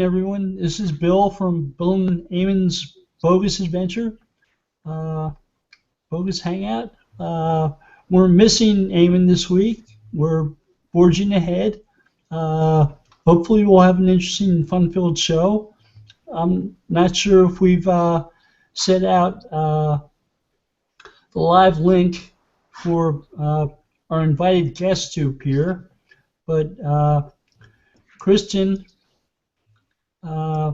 Everyone. This is Bill from Bill and Eamon's Bogus Adventure, uh, Bogus Hangout. We're missing Eamon this week. We're forging ahead. Uh, Hopefully, we'll have an interesting and fun-filled show. I'm not sure if we've set out the live link for our invited guests to appear, but Kristin, uh,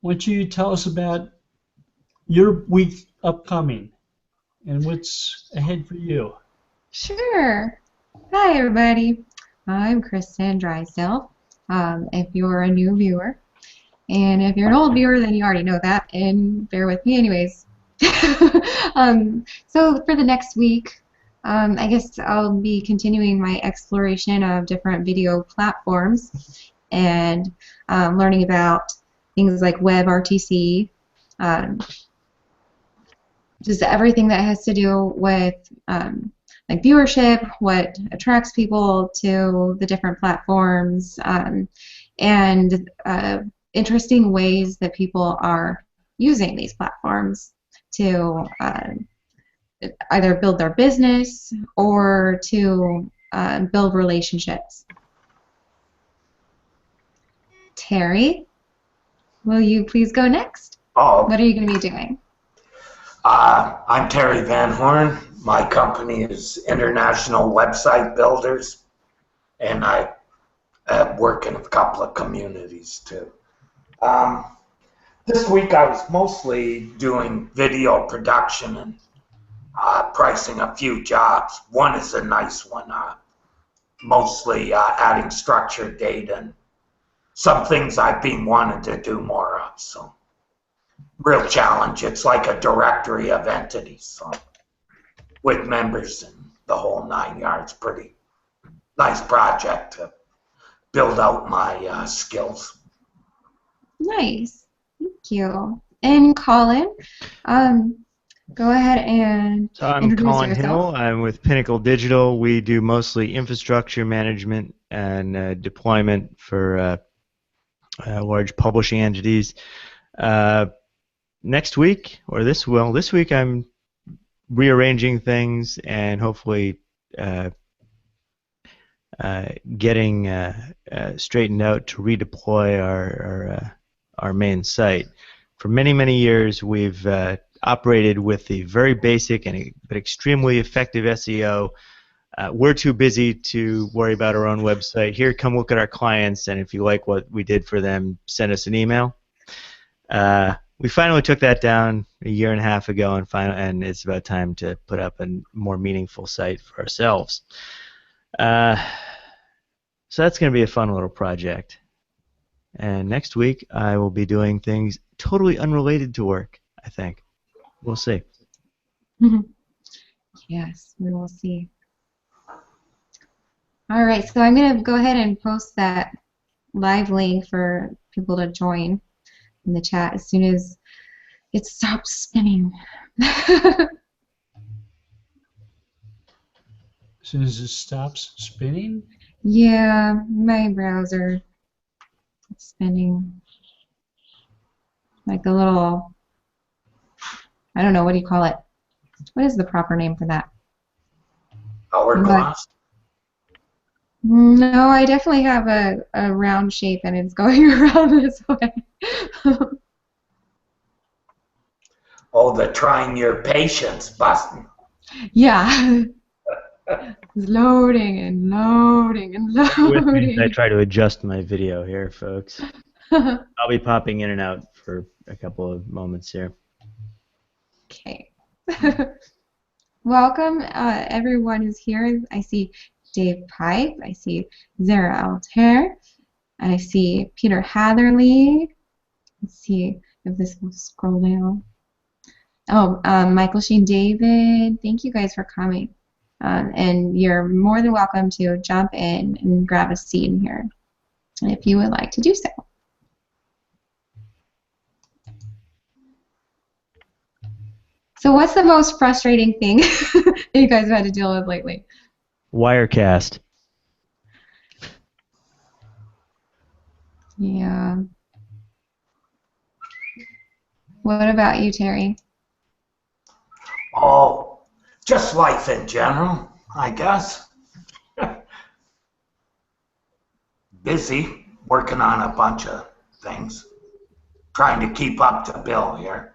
why don't you tell us about your week upcoming and what's ahead for you? Sure. Hi, everybody. I'm Kristin Drysdale. If you're a new viewer, and if you're an old viewer, then you already know that, and bear with me anyways. So for the next week, I guess I'll be continuing my exploration of different video platforms and learning about things like WebRTC, um, just everything that has to do with like viewership, what attracts people to the different platforms, and interesting ways that people are using these platforms to either build their business or to build relationships. Terry, will you please go next? Oh, What are you going to be doing? I'm Terry Van Horne. My company is International Website Builders, and I work in a couple of communities too. This week I was mostly doing video production and pricing a few jobs. One is a nice one, mostly adding structured data and some things I've been wanting to do more of. So, real challenge. It's like a directory of entities, so, with members and the whole 9 yards. Pretty nice project to build out my skills. Nice. Thank you. And Colin, go ahead and So I'm introduce Colin yourself. Hill. I'm with Pinnacle Digital. We do mostly infrastructure management and deployment for large publishing entities. Next week, or this week I'm rearranging things and hopefully getting straightened out to redeploy our main site. For many years, we've operated with the very basic but extremely effective SEO. We're too busy to worry about our own website. Here, come look at our clients, and if you like what we did for them, send us an email. We finally took that down a year and a half ago, and it's about time to put up a more meaningful site for ourselves. So that's going to be a fun little project. And next week, I will be doing things totally unrelated to work, I think. We'll see. Yes, we will see. All right, so I'm going to go ahead and post that live link for people to join in the chat as soon as it stops spinning. As soon as it stops spinning? Yeah, my browser is spinning. Like a little, I don't know, what do you call it? What is the proper name for that? Hourglass? No, I definitely have a round shape and it's going around this way. Oh, the trying your patience button. Yeah. It's loading and loading and With me as I loading. try to adjust my video here, folks. I'll be popping in and out for a couple of moments here. Okay. Welcome, everyone who's here. I see Dave Pipe. I see Zara Altair. I see Peter Hatherley. Let's see if this will scroll down. Oh, Michael Sheen David. Thank you guys for coming. And you're more than welcome to jump in and grab a seat in here if you would like to do so. So what's the most frustrating thing that you guys have had to deal with lately? Wirecast. Yeah. What about you, Terry? Oh, just life in general, I guess. Busy, working on a bunch of things. Trying to keep up to Bill here.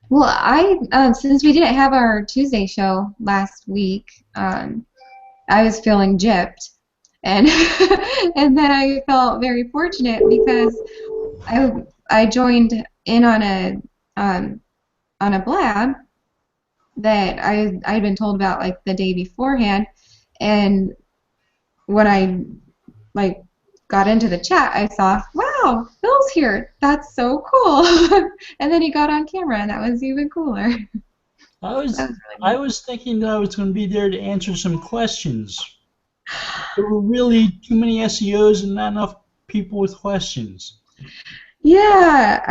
Well, since we didn't have our Tuesday show last week, I was feeling gypped, and and then I felt very fortunate because I joined in on a blab that I'd been told about like the day beforehand, and when I like got into the chat, I saw, wow, Bill's here. That's so cool. And then he got on camera, and that was even cooler. I was thinking that I was going to be there to answer some questions. There were really too many SEOs and not enough people with questions. Yeah.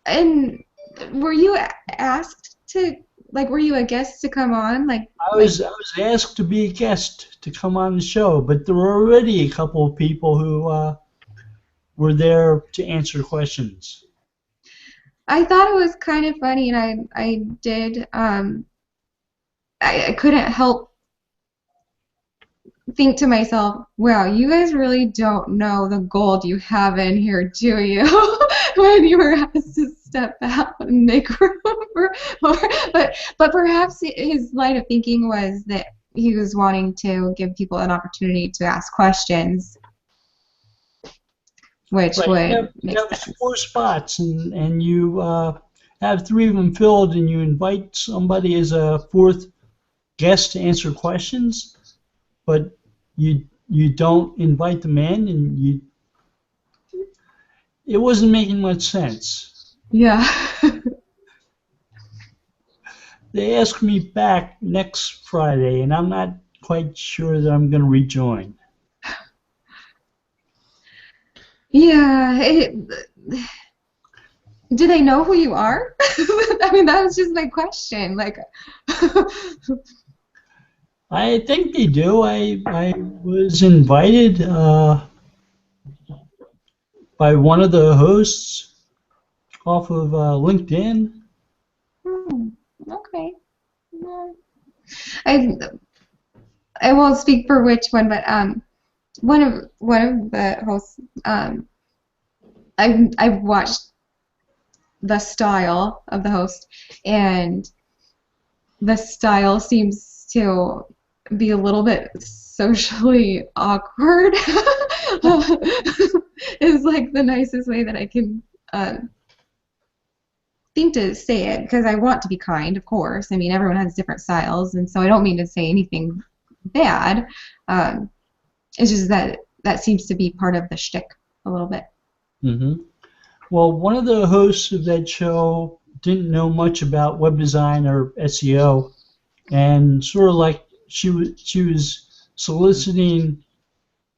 And were you asked to, like, were you a guest to come on? I was asked to be a guest to come on the show, but there were already a couple of people who were there to answer questions. I thought it was kind of funny, and I did. I couldn't help think to myself, wow, you guys really don't know the gold you have in here, do you? When you were asked to step out and make room but perhaps his line of thinking was that he was wanting to give people an opportunity to ask questions, which would make sense. 4 spots, and you have 3 of them filled, and you invite somebody as a 4th guest to answer questions, but you don't invite them in, and it wasn't making much sense. Yeah. They asked me back next Friday, and I'm not quite sure that I'm going to rejoin. Yeah. Do they know who you are? I mean, that was just my question. Like, I think they do. I was invited by one of the hosts off of LinkedIn. Okay. I won't speak for which one, but one of the hosts, I've watched the style of the host, and the style seems to be a little bit socially awkward. Is like the nicest way that I can think to say it, because I want to be kind, of course. I mean, everyone has different styles, and so I don't mean to say anything bad. It's just that seems to be part of the shtick a little bit. Mm-hmm. Well, one of the hosts of that show didn't know much about web design or SEO, and sort of like she was soliciting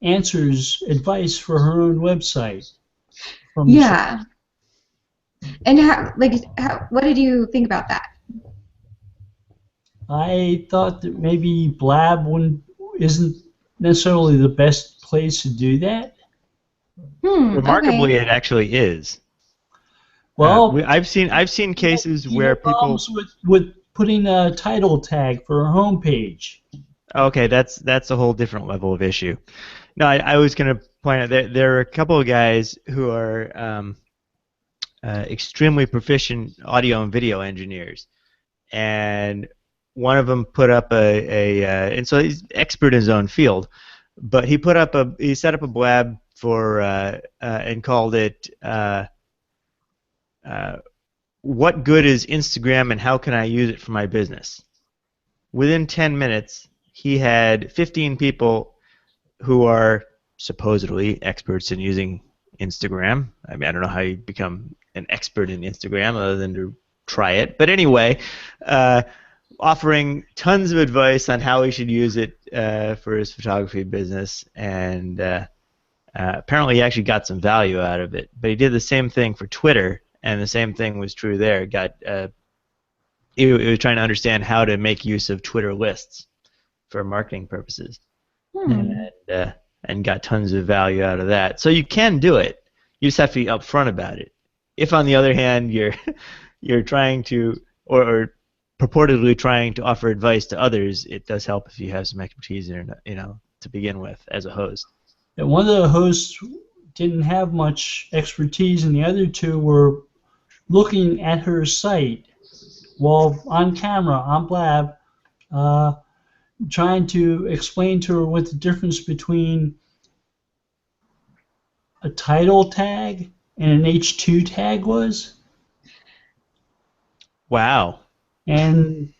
advice for her own website. Yeah. And what did you think about that? I thought that maybe Blab isn't necessarily the best place to do that. Remarkably, Okay. it actually is. Well, I've seen cases where people problems with putting a title tag for a homepage. Okay, that's a whole different level of issue. No, I was going to point out that there are a couple of guys who are extremely proficient audio and video engineers, and one of them put up and so he's expert in his own field, but he set up a blab for and called it "What good is Instagram and how can I use it for my business?" Within 10 minutes, he had 15 people who are supposedly experts in using Instagram. I mean, I don't know how you become an expert in Instagram other than to try it. But anyway, offering tons of advice on how he should use it for his photography business, and apparently he actually got some value out of it. But he did the same thing for Twitter, and the same thing was true there. He was trying to understand how to make use of Twitter lists. for marketing purposes, Hmm. and got tons of value out of that. So you can do it. You just have to be upfront about it. If, on the other hand, you're trying to or purportedly trying to offer advice to others, it does help if you have some expertise in it, to begin with as a host. And one of the hosts didn't have much expertise, and the other two were looking at her site while on camera, on Blab, trying to explain to her what the difference between a title tag and an H2 tag was. Wow. And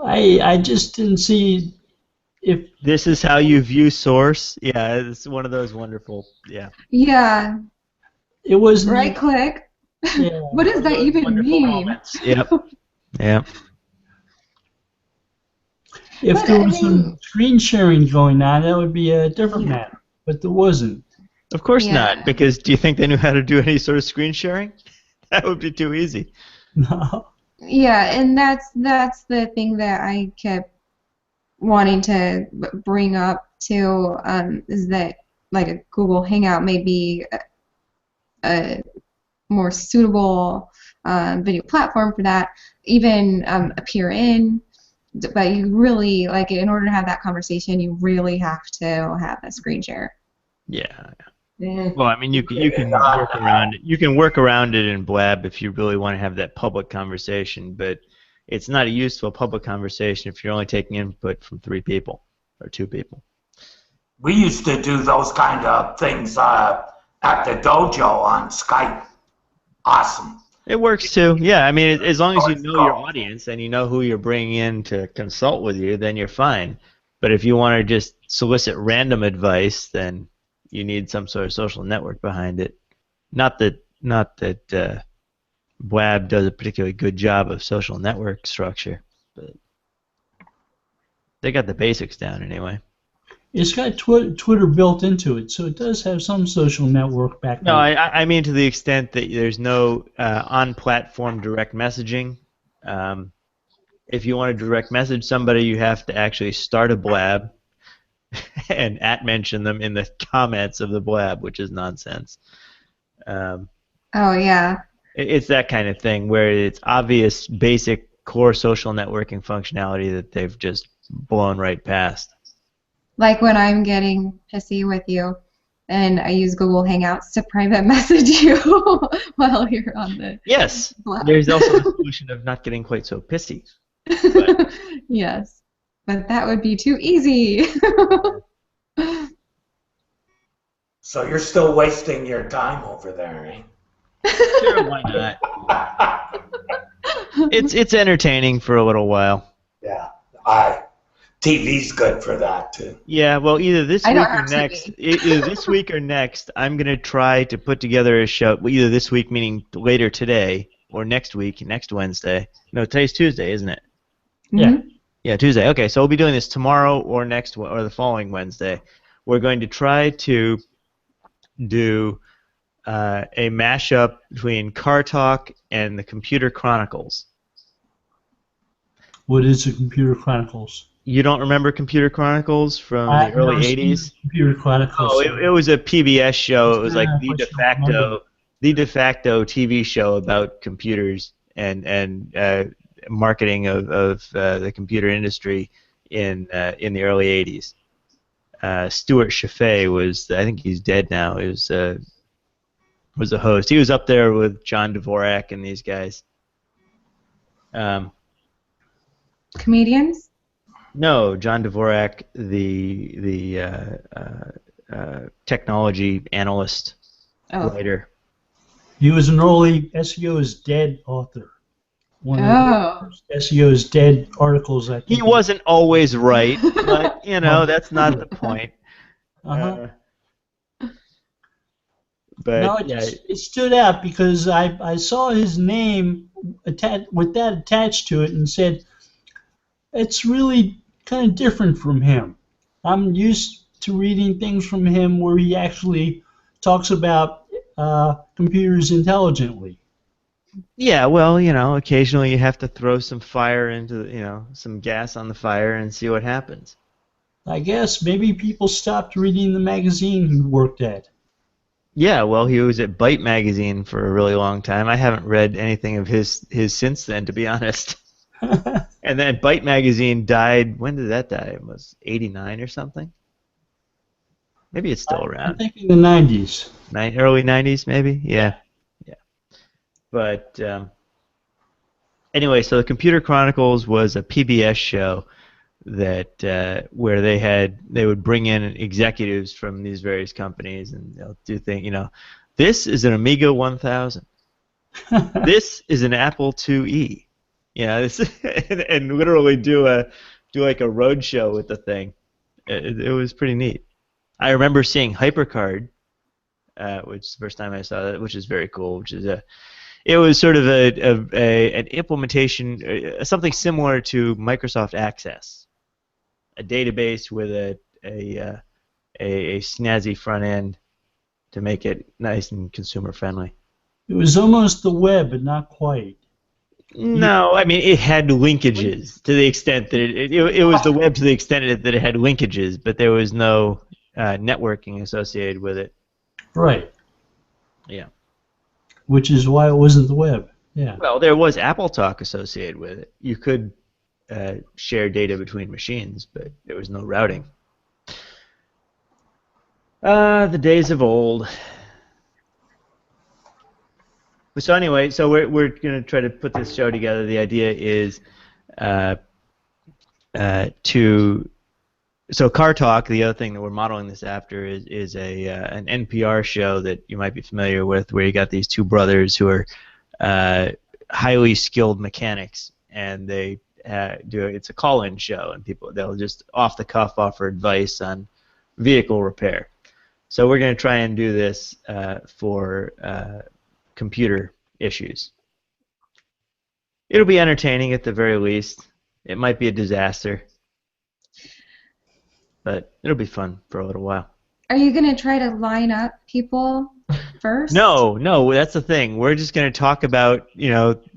I just didn't see if this is how you view source. Yeah, it's one of those wonderful. Yeah. Yeah. it was Right click. Yeah, What does that even Wonderful mean? moments. Yep. Yep. if But, there I was mean- some screen sharing going on, that would be a different matter. But there wasn't. Of course Yeah. not, because do you think they knew how to do any sort of screen sharing? That would be too easy. No. Yeah, and that's the thing that I kept wanting to bring up too, is that like a Google Hangout may be a more suitable video platform for that, even appear in, but you really, like, in order to have that conversation, you really have to have a screen share. Yeah. Mm. Well, I mean, you can work around it. You can work around it in Blab if you really want to have that public conversation, but it's not a useful public conversation if you're only taking input from 3 people or 2 people. We used to do those kind of things at the dojo on Skype. Awesome. It works too. Yeah, I mean, as long as you know your audience and you know who you're bringing in to consult with you, then you're fine. But if you want to just solicit random advice, then you need some sort of social network behind it. Not that Blab does a particularly good job of social network structure, but they got the basics down anyway. It's got Twitter built into it, so it does have some social network back No, then. I mean to the extent that there's no on-platform direct messaging. If you want to direct message somebody, you have to actually start a Blab and @mention them in the comments of the Blab, which is nonsense. Oh yeah. It's that kind of thing where it's obvious, basic, core social networking functionality that they've just blown right past. Like when I'm getting pissy with you, and I use Google Hangouts to private message you while you're on the Yes, Blab. there's also the solution of not getting quite so pissy. But Yes, but that would be too easy. So you're still wasting your time over there, eh? sure, why not? It's entertaining for a little while. Yeah. TV's good for that too. Yeah, well, either this I week don't or have TV. next, either this week or next, I'm gonna try to put together a show. Well, either this week, meaning later today, or next week, next Wednesday. No, today's Tuesday, isn't it? Yeah. Mhm. Yeah, Tuesday. Okay, so we'll be doing this tomorrow or or the following Wednesday. We're going to try to do a mashup between Car Talk and the Computer Chronicles. What is the Computer Chronicles? You don't remember Computer Chronicles from the I've early never seen '80s? Computer Chronicles. Oh, it was a PBS show. It was like Yeah, the de facto TV show about computers and marketing of the computer industry in the early '80s. Stuart Chaffee was, I think he's dead now. Was the host. He was up there with John Dvorak and these guys. Comedians? No, John Dvorak, the technology analyst, Oh. writer. He was an early SEO is Dead author. One of Oh. the first SEO is Dead articles, I think. He wasn't always right, but that's not the point. Uh-huh. But No, yeah, it stood out because I saw his name with that attached to it and said, it's really kind of different from him. I'm used to reading things from him where he actually talks about computers intelligently. Yeah, well, occasionally you have to throw some fire into, some gas on the fire and see what happens. I guess maybe people stopped reading the magazine he worked at. Yeah, well, he was at Byte magazine for a really long time. I haven't read anything of his since then, to be honest. And then Byte magazine died. When did that die? It was 89 or something. Maybe it's still I'm around. thinking the 90s. Early 90s, maybe. Yeah, yeah. But anyway, so the Computer Chronicles was a PBS show that where they would bring in executives from these various companies and they'll do things. This is an Amiga 1000. This is an Apple IIe. This and literally do like a road show with the thing. It was pretty neat. I remember seeing HyperCard, which is the first time I saw that, which is very cool. It was sort of an implementation, something similar to Microsoft Access, a database with a snazzy front end to make it nice and consumer friendly. It was almost the web, but not quite. No, I mean it had linkages to the extent that it was the web to the extent that it had linkages, but there was no networking associated with it. Right. Yeah. Which is why it wasn't the web. Yeah. Well, there was Apple Talk associated with it. You could share data between machines, but there was no routing. The days of old. So anyway, so we're going to try to put this show together. The idea is so Car Talk, the other thing that we're modeling this after is an NPR show that you might be familiar with, where you got these two brothers who are highly skilled mechanics, and they it's a call-in show, and they'll just off the cuff offer advice on vehicle repair. So we're going to try and do this for computer issues. It'll be entertaining at the very least. It might be a disaster, but it'll be fun for a little while. Are you going to try to line up people first? No, that's the thing. We're just going to talk about,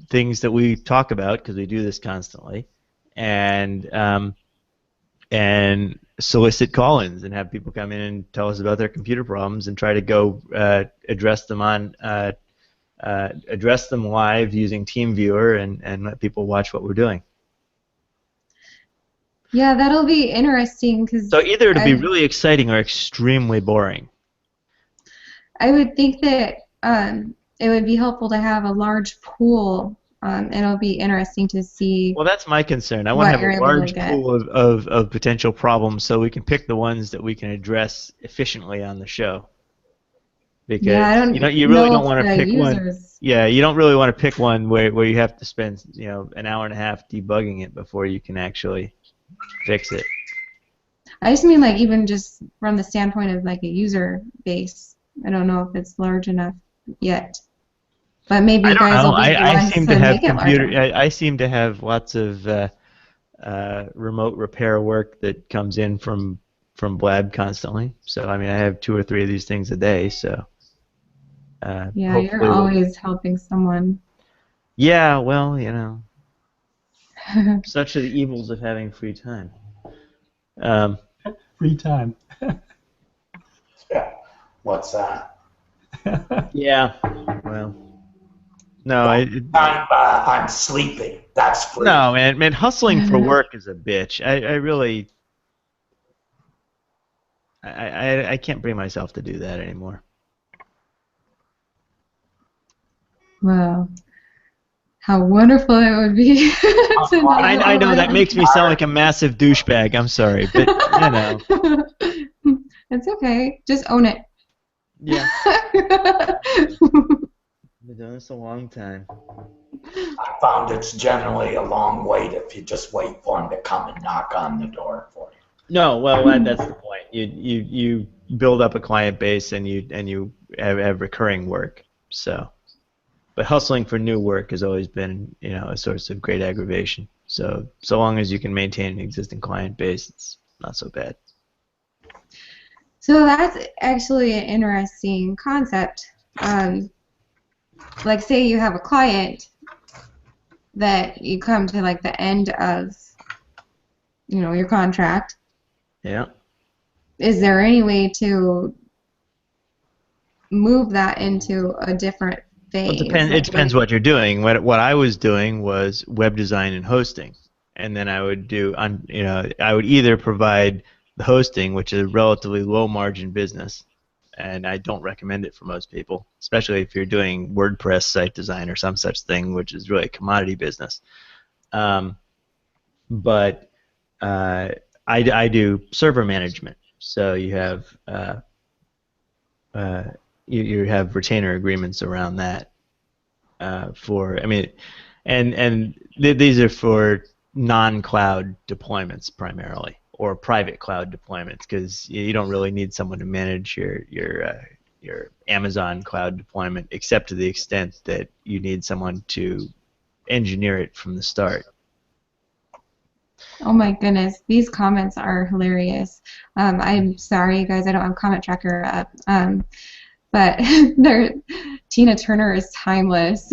things that we talk about because we do this constantly, and solicit call-ins and have people come in and tell us about their computer problems and try to go address them live using TeamViewer and let people watch what we're doing. Yeah, that'll be interesting So either it'll be really exciting or extremely boring. I would think that it would be helpful to have a large pool. It'll be interesting to see. Well, that's my concern. I want to have a large pool of potential problems so we can pick the ones that we can address efficiently on the show. Because you really don't want to pick one. Yeah, you don't really want to pick one where you have to spend an hour and a half debugging it before you can actually fix it. I just mean even just from the standpoint of a user base. I don't know if it's large enough yet, but maybe you guys will be the ones to make it larger. I seem to have lots of remote repair work that comes in from Blab constantly. So I have 2 or 3 of these things a day. So yeah, you're always helping someone. Yeah, well, such are the evils of having free time. Free time. Yeah. What's that? Yeah. Well. No, I'm sleeping. That's free. No, man, hustling for work is a bitch. I really, I can't bring myself to do that anymore. Wow. How wonderful it would be. I know that makes me sound like a massive douchebag. I'm sorry, but It's okay. Just own it. Yeah. I've been doing this a long time. I found it's generally a long wait if you just wait for them to come and knock on the door for you. No, well, that's the point. You build up a client base and you have recurring work. So, but hustling for new work has always been a source of great aggravation. So long as you can maintain an existing client base, it's not so bad. So that's actually an interesting concept. like say you have a client that you come to like the end of, you know, your contract. Yeah. Is there any way to move that into a different phase? It depends what you're doing. What I was doing was web design and hosting, and then I would do I would either provide the hosting, which is a relatively low margin business, and I don't recommend it for most people, especially if you're doing WordPress site design or some such thing, which is really a commodity business. But I do server management, so you have you have retainer agreements around that. These are for non-cloud deployments primarily, or private cloud deployments, because you don't really need someone to manage your Amazon cloud deployment, except to the extent that you need someone to engineer it from the start. Oh my goodness, these comments are hilarious. I'm sorry, you guys, I don't have comment tracker up. But Tina Turner is timeless.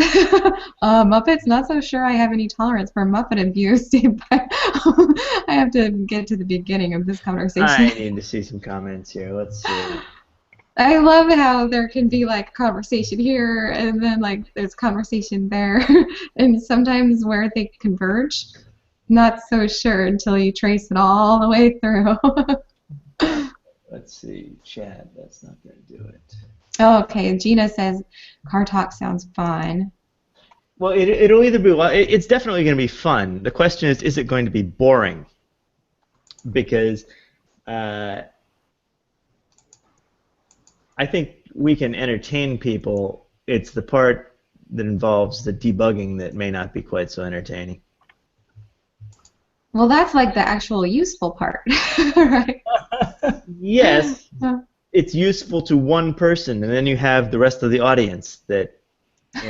Muppets, not so sure I have any tolerance for Muppet abuse. But I have to get to the beginning of this conversation. I need to see some comments here. Let's see. I love how there can be like conversation here and then like there's conversation there, and sometimes where they converge. Not so sure until you trace it all the way through. Let's see, Chad. That's not going to do it. Oh, okay. Gina says car talk sounds fun. Well, it'll either be, well, it's definitely going to be fun. The question is it going to be boring? Because I think we can entertain people. It's the part that involves the debugging that may not be quite so entertaining. Well, that's like the actual useful part, right? Yes. It's useful to one person, and then you have the rest of the audience that we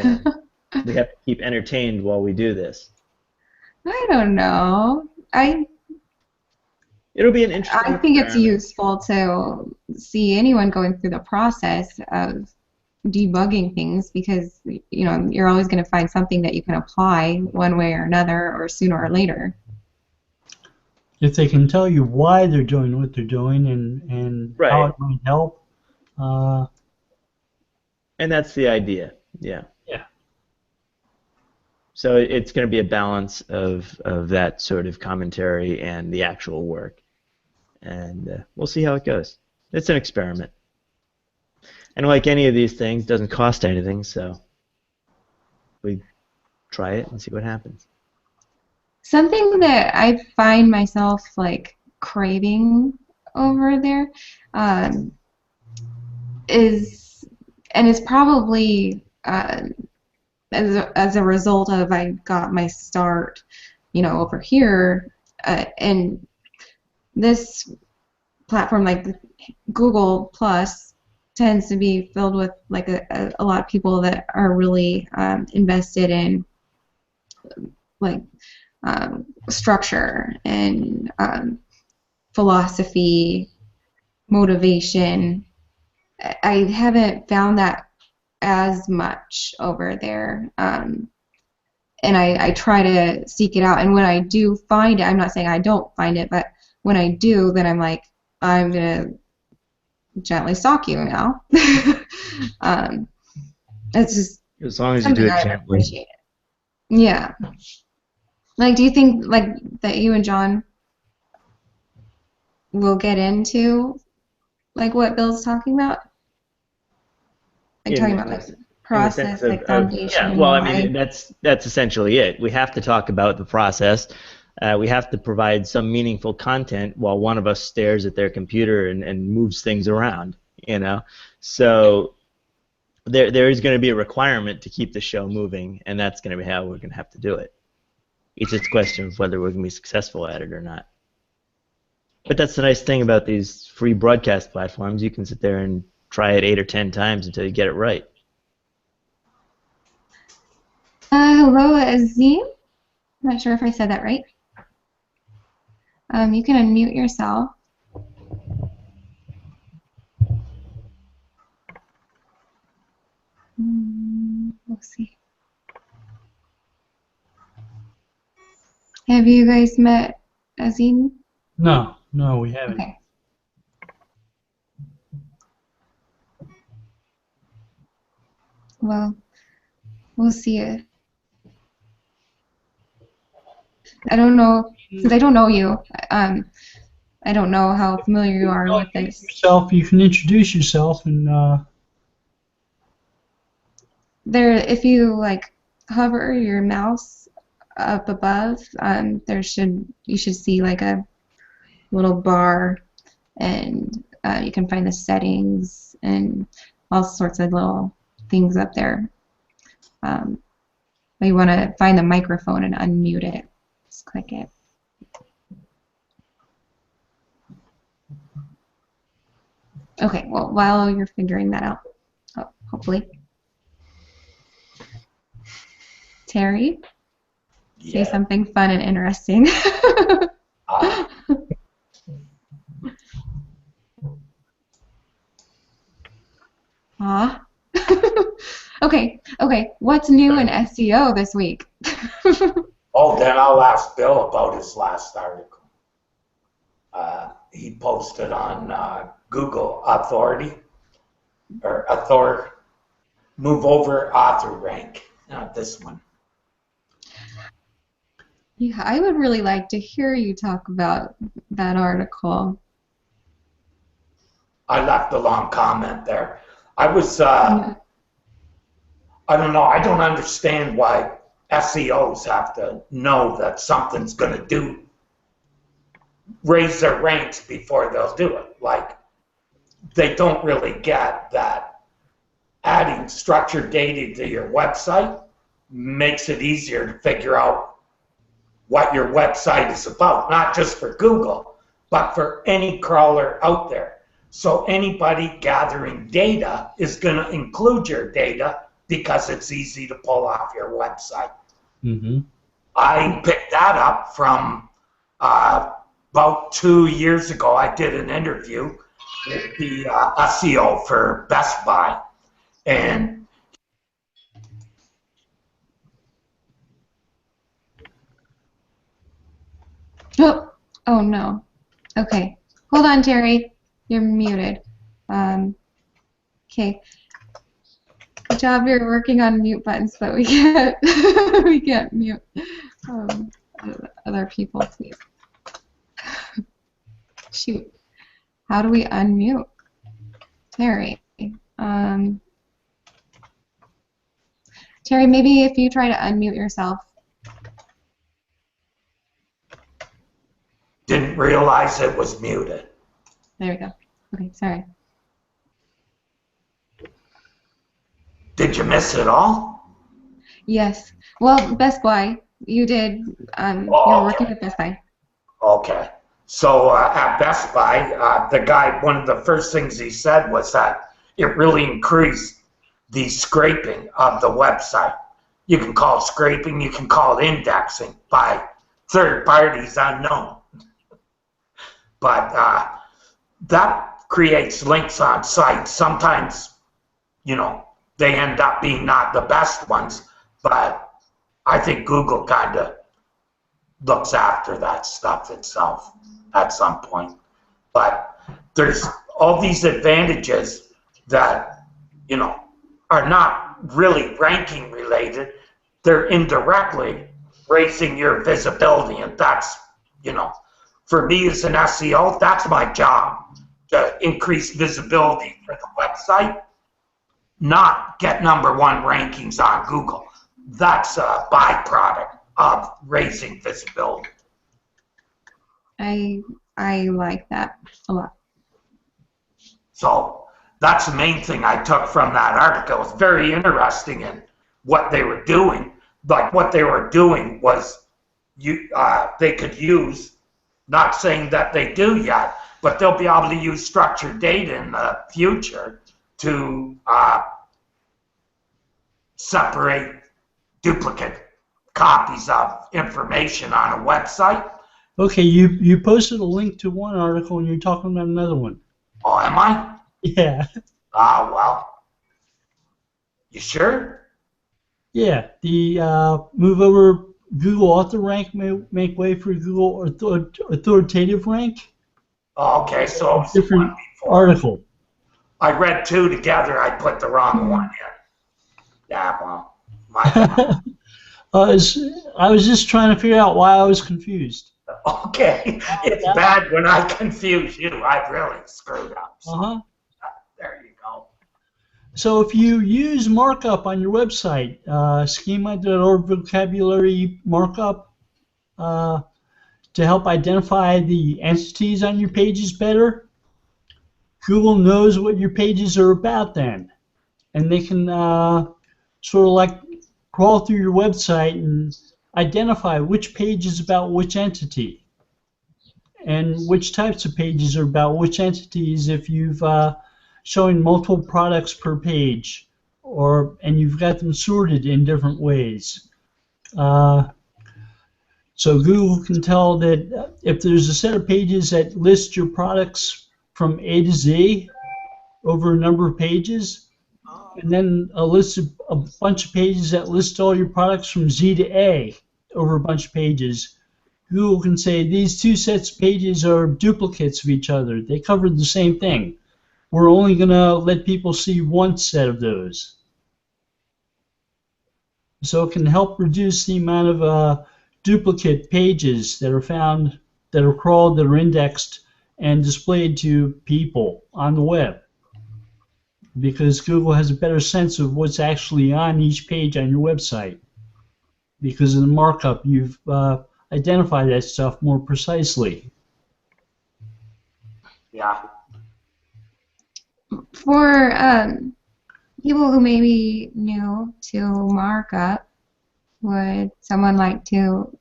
have to keep entertained while we do this. I don't know. It'll be an interesting. I think it's useful to see anyone going through the process of debugging things, because you know you're always going to find something that you can apply one way or another, or sooner or later. If they can tell you why they're doing what they're doing and right. how it might help. And that's the idea, yeah. Yeah. So it's going to be a balance of that sort of commentary and the actual work. And we'll see how it goes. It's an experiment. And like any of these things, it doesn't cost anything, so we try it and see what happens. Something that I find myself like craving over there is, and it's probably as a result of I got my start, you know, over here, and this platform like Google Plus tends to be filled with like a lot of people that are really invested in like structure and philosophy, motivation. I haven't found that as much over there, and I try to seek it out. And when I do find it, I'm not saying I don't find it, but when I do, then I'm like, I'm gonna gently stalk you now. It's just as long as you do it gently. Appreciate it. Yeah. Like, do you think like that you and John will get into like what Bill's talking about? Like talking about like process, like foundation. Yeah, well, I mean that's essentially it. We have to talk about the process. We have to provide some meaningful content while one of us stares at their computer and moves things around. You know, so there is going to be a requirement to keep the show moving, and that's going to be how we're going to have to do it. It's just a question of whether we're going to be successful at it or not. But that's the nice thing about these free broadcast platforms. You can sit there and try it 8 or 10 times until you get it right. Hello, Azim. I'm not sure if I said that right. You can unmute yourself. you guys met Azine? No, we haven't. Okay. Well, we'll see it. I don't know, since I don't know you, I don't know how familiar you are with this. You can introduce yourself and There, if you like hover your mouse up above, you should see like a little bar, and you can find the settings and all sorts of little things up there. You want to find the microphone and unmute it. Just click it. Okay, well, while you're figuring that out, hopefully. Terry, say something fun and interesting. Okay, what's new in SEO this week? Oh, then I'll ask Bill about his last article. He posted on Google Authority, or move over author rank, this one. Yeah, I would really like to hear you talk about that article. I left a long comment there. I was, I don't know, I don't understand why SEOs have to know that something's going to raise their ranks before they'll do it. Like, they don't really get that adding structured data to your website makes it easier to figure out what your website is about, not just for Google, but for any crawler out there. So anybody gathering data is going to include your data because it's easy to pull off your website. Mm-hmm. I picked that up from about 2 years ago. I did an interview with the SEO for Best Buy, and oh no. Okay, hold on, Terry. You're muted. Okay. Good job. You're working on mute buttons, but we can't we can't mute other people, please. Shoot. How do we unmute Terry? Terry, maybe if you try to unmute yourself. didn't realize it was muted. There we go. Okay, sorry. Did you miss it all? Yes. Well, Best Buy. You did. You were working with Best Buy. Okay. So at Best Buy, the guy, one of the first things he said was that it really increased the scraping of the website. You can call it scraping, you can call it indexing by third parties unknown. But that creates links on sites. Sometimes, you know, they end up being not the best ones, but I think Google kind of looks after that stuff itself at some point. But there's all these advantages that, you know, are not really ranking related. They're indirectly raising your visibility, and that's, you know, for me as an SEO, that's my job, to increase visibility for the website, not get #1 rankings on Google. That's a byproduct of raising visibility. I like that a lot. So that's the main thing I took from that article. It's very interesting in what they were doing. Like, what they were doing was they could use, not saying that they do yet, but they'll be able to use structured data in the future to separate duplicate copies of information on a website. Okay, you posted a link to one article and you're talking about another one. Oh, am I? Yeah. Well, you sure? Yeah, the move over Google author rank make way for Google authoritative rank. Okay, so it was the Different one before. article. I read two together. I put the wrong one in. Yeah, well, my bad. I was just trying to figure out why I was confused. Okay, it's bad when I confuse you. I really screwed up. So Uh-huh. there you go. So if you use markup on your website, schema.org vocabulary markup, to help identify the entities on your pages better, Google knows what your pages are about then. And they can sort of like crawl through your website and identify which page is about which entity and which types of pages are about which entities if you've showing multiple products per page and you've got them sorted in different ways. So Google can tell that if there's a set of pages that list your products from A to Z over a number of pages, and then a bunch of pages that list all your products from Z to A over a bunch of pages, Google can say these two sets of pages are duplicates of each other. They cover the same thing. We're only going to let people see one set of those. So it can help reduce the amount of duplicate pages that are found, that are crawled, that are indexed, and displayed to people on the web. Because Google has a better sense of what's actually on each page on your website. Because in the markup, you've identified that stuff more precisely. Yeah. For people who may be new to markup, would someone like to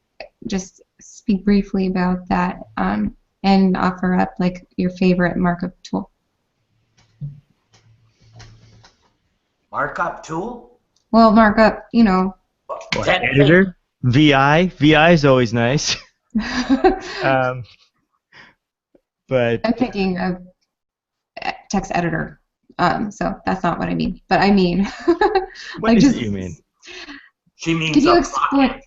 just speak briefly about that and offer up like your favorite markup tool? Markup tool? Well, markup, you know. What, editor? VI? VI is always nice. But I'm thinking of text editor, so that's not what I mean. But I mean, what like is just, it you mean? She means could you a explain? plugin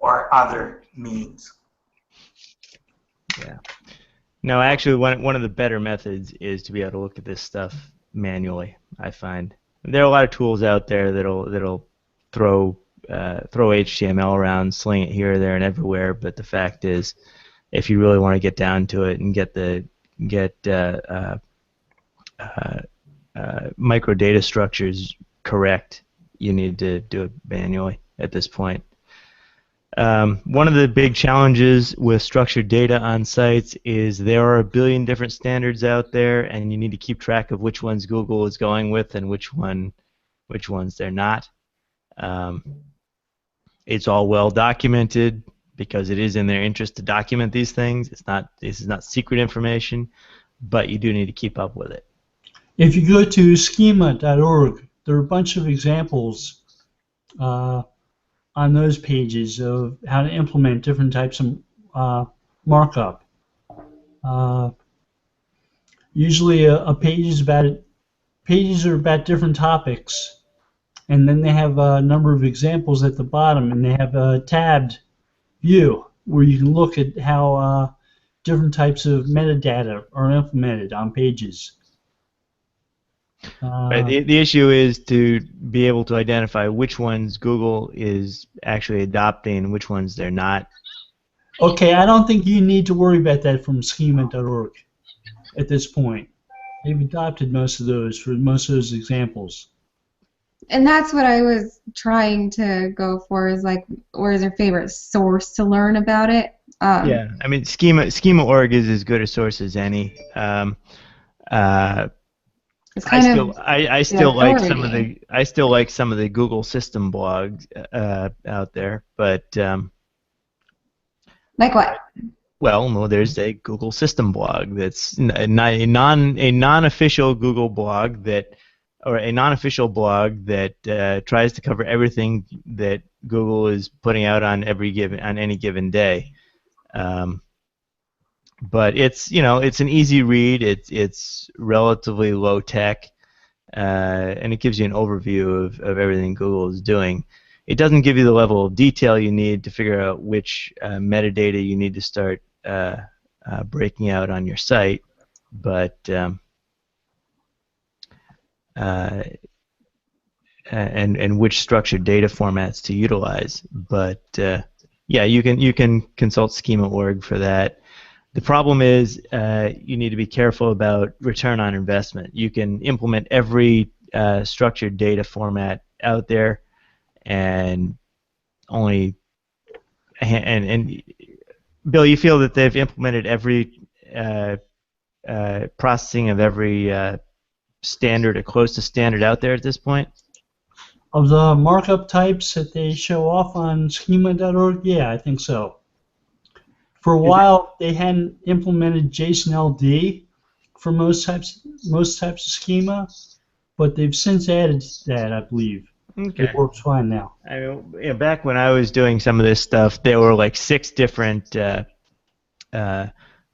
or other means. Yeah. No, actually, one of the better methods is to be able to look at this stuff manually. I find there are a lot of tools out there that'll throw HTML around, sling it here, there, and everywhere. But the fact is, if you really want to get down to it and get micro data structures correct, you need to do it manually at this point. One of the big challenges with structured data on sites is there are a billion different standards out there, and you need to keep track of which ones Google is going with and which ones they're not. It's all well documented because it is in their interest to document these things. This is not secret information, but you do need to keep up with it. If you go to schema.org, there are a bunch of examples on those pages of how to implement different types of markup. Usually pages are about different topics, and then they have a number of examples at the bottom, and they have a tabbed view where you can look at how different types of metadata are implemented on pages. Right. The issue is to be able to identify which ones Google is actually adopting and which ones they're not. Okay, I don't think you need to worry about that from schema.org at this point. They've adopted most of those for most of those examples. And that's what I was trying to go for, is like, or is your favorite source to learn about it? Yeah, I mean, schema.org is as good a source as any. I still like some of the Google system blogs out there, but like what? Well, no, there's a Google system blog that's a non-official Google blog or a non-official blog that tries to cover everything that Google is putting out on any given day. But it's an easy read. It's relatively low tech, and it gives you an overview of everything Google is doing. it doesn't give you the level of detail you need to figure out which metadata you need to start breaking out on your site, but and which structured data formats to utilize. But yeah, you can consult schema.org for that. The problem is you need to be careful about return on investment. You can implement every structured data format out there, and only and Bill, you feel that they've implemented every processing of every standard or close to standard out there at this point? Of the markup types that they show off on schema.org, yeah, I think so. For a while, they hadn't implemented JSON-LD for most types of schema, but they've since added that, I believe. Okay. It works fine now. I mean, you know, back when I was doing some of this stuff, there were like 6 different address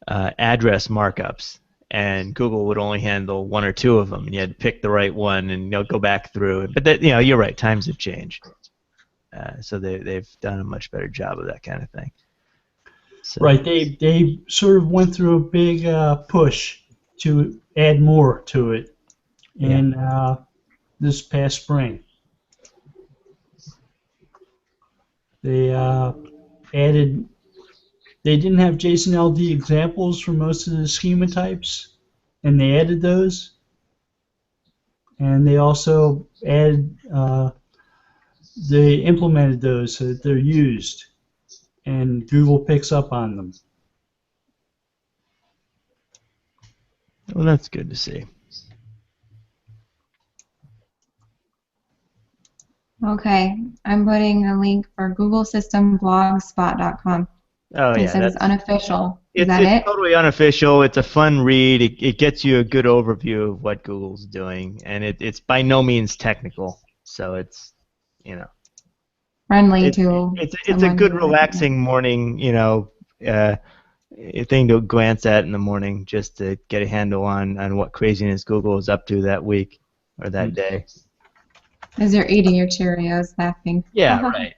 markups, and Google would only handle 1 or 2 of them, and you had to pick the right one and go back through it. But that, you're right, times have changed, so they've done a much better job of that kind of thing. So. Right, they sort of went through a big push to add more to it in this past spring. They added. They didn't have JSON-LD examples for most of the schema types, and they added those. And they also added. They implemented those so that they're used, and Google picks up on them. Well, that's good to see. Okay, I'm putting a link for googlesystemblogspot.com. Oh, It yeah. says it's unofficial. Is It's that it? totally unofficial. It's a fun read. It gets you a good overview of what Google's doing, and it's by no means technical. So it's, Friendly it's to a someone good, who- relaxing morning, thing to glance at in the morning, just to get a handle on what craziness Google is up to that week or that day. As you're eating your Cheerios, laughing. Yeah, right.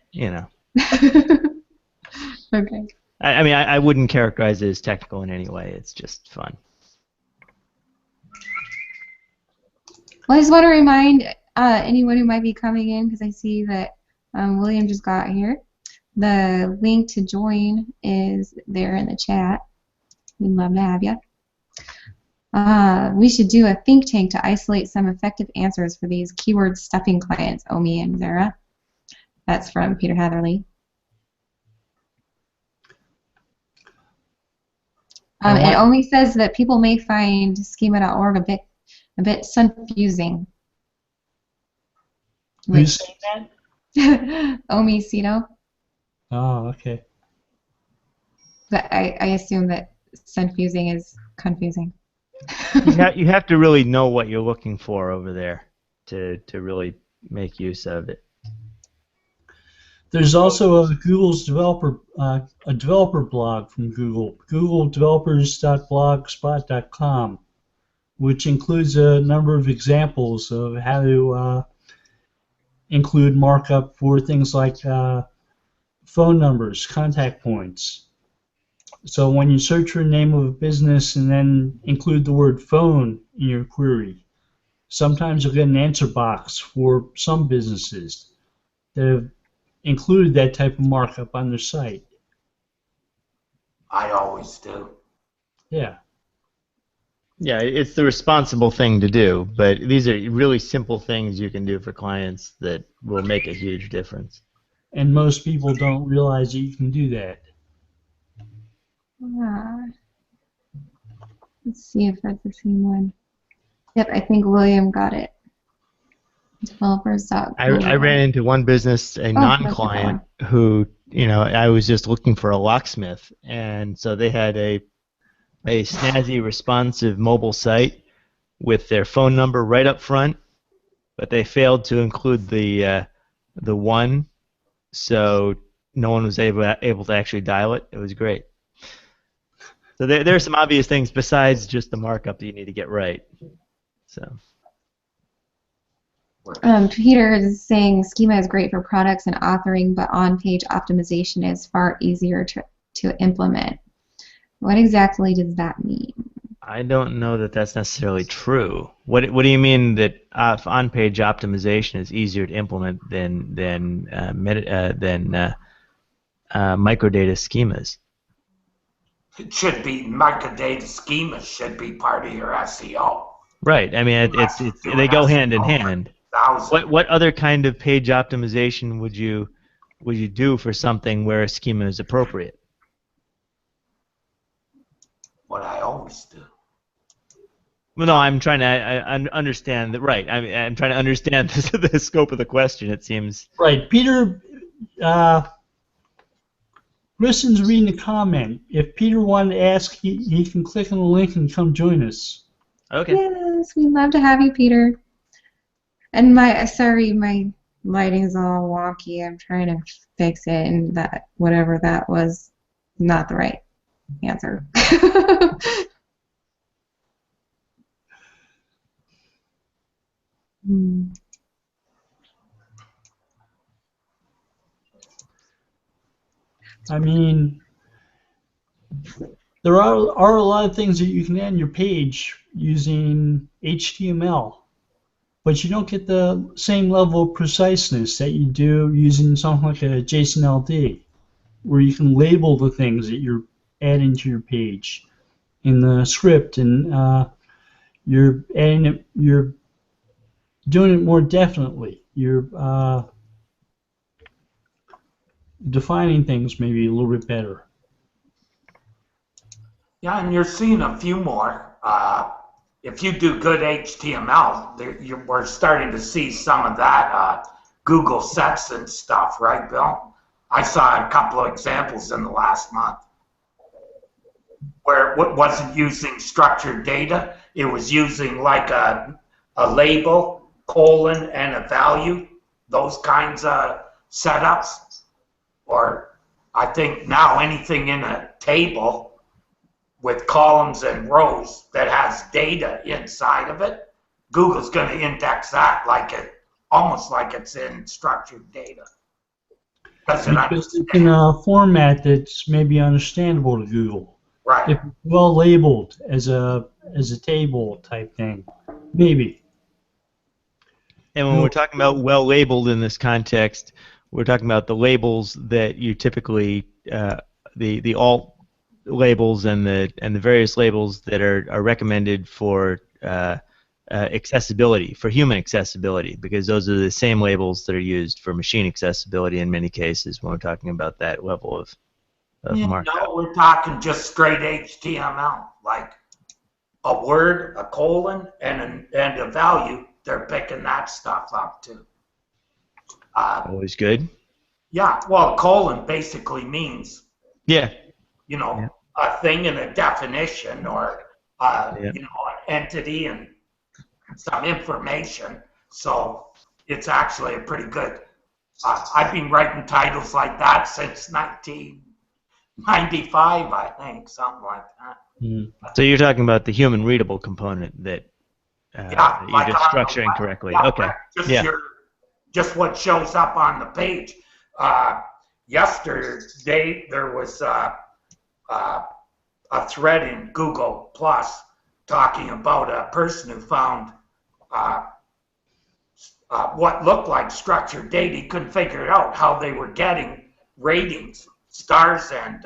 Okay. I mean, I wouldn't characterize it as technical in any way. It's just fun. Well, I just want to remind anyone who might be coming in, because I see that William just got here. The link to join is there in the chat. We'd love to have you. We should do a think tank to isolate some effective answers for these keyword stuffing clients, Omi and Zara. That's from Peter Hatherley. And Omi says that people may find schema.org a bit confusing. Who's saying that? Omi Cito. Oh, okay. But I assume that confusing is confusing. You have to really know what you're looking for over there to really make use of it. There's also a Google's developer blog from Google, googledevelopers.blogspot.com, which includes a number of examples of how to include markup for things like phone numbers, contact points. So when you search for the name of a business and then include the word phone in your query, sometimes you'll get an answer box for some businesses that have included that type of markup on their site. I always do. Yeah. Yeah, it's the responsible thing to do, but these are really simple things you can do for clients that will make a huge difference. And most people don't realize that you can do that. Let's see if that's the same one. Yep, I think William got it. Developers. I ran into one business, a non-client, who, I was just looking for a locksmith, and so they had a snazzy, responsive mobile site with their phone number right up front, but they failed to include the one, so no one was able to actually dial it. It was great. So there are some obvious things besides just the markup that you need to get right. So. Peter is saying schema is great for products and authoring, but on-page optimization is far easier to implement. What exactly does that mean? I don't know that that's necessarily true. What do you mean that on-page optimization is easier to implement than microdata schemas? It should be microdata schemas should be part of your SEO. Right. I mean, they go hand in hand. What other kind of page optimization would you do for something where a schema is appropriate? What I always do. Well, no, I'm trying to understand that. Right. I'm trying to understand the scope of the question. It seems. Right, Peter. Kristen's reading the comment. If Peter wanted to ask, he can click on the link and come join us. Okay. Yes, we'd love to have you, Peter. And my lighting is all wonky. I'm trying to fix it, and that whatever that was, not the right answer. I mean, there are a lot of things that you can add on your page using HTML, but you don't get the same level of preciseness that you do using something like a JSON-LD, where you can label the things that you're adding to your page in the script, and you're adding it, you're doing it more definitely. You're defining things maybe a little bit better. Yeah, and you're seeing a few more. If you do good HTML, we're starting to see some of that Google sets and stuff, right, Bill? I saw a couple of examples in the last month where it wasn't using structured data. It was using like a label, colon, and a value, those kinds of setups. Or I think now anything in a table with columns and rows that has data inside of it, Google's going to index that almost like it's in structured data. Because it's in a format that's maybe understandable to Google. Right. If it's well labeled as a table type thing, maybe. And when we're talking about well labeled in this context, we're talking about the labels that you typically the alt labels and the various labels that are recommended for accessibility, for human accessibility, because those are the same labels that are used for machine accessibility in many cases when we're talking about that level of markup. No, we're talking just straight HTML, like a word, a colon, and a value. They're picking that stuff up too. Always good. Yeah, well, colon basically means, yeah, a thing and a definition, or an entity and some information. So it's actually a pretty good. I've been writing titles like that since 1995, I think, something like that. So you're talking about the human readable component that you're just structuring correctly. Yeah, okay. Just what shows up on the page. Yesterday there was a thread in Google Plus talking about a person who found what looked like structured data. He couldn't figure it out how they were getting ratings, stars, and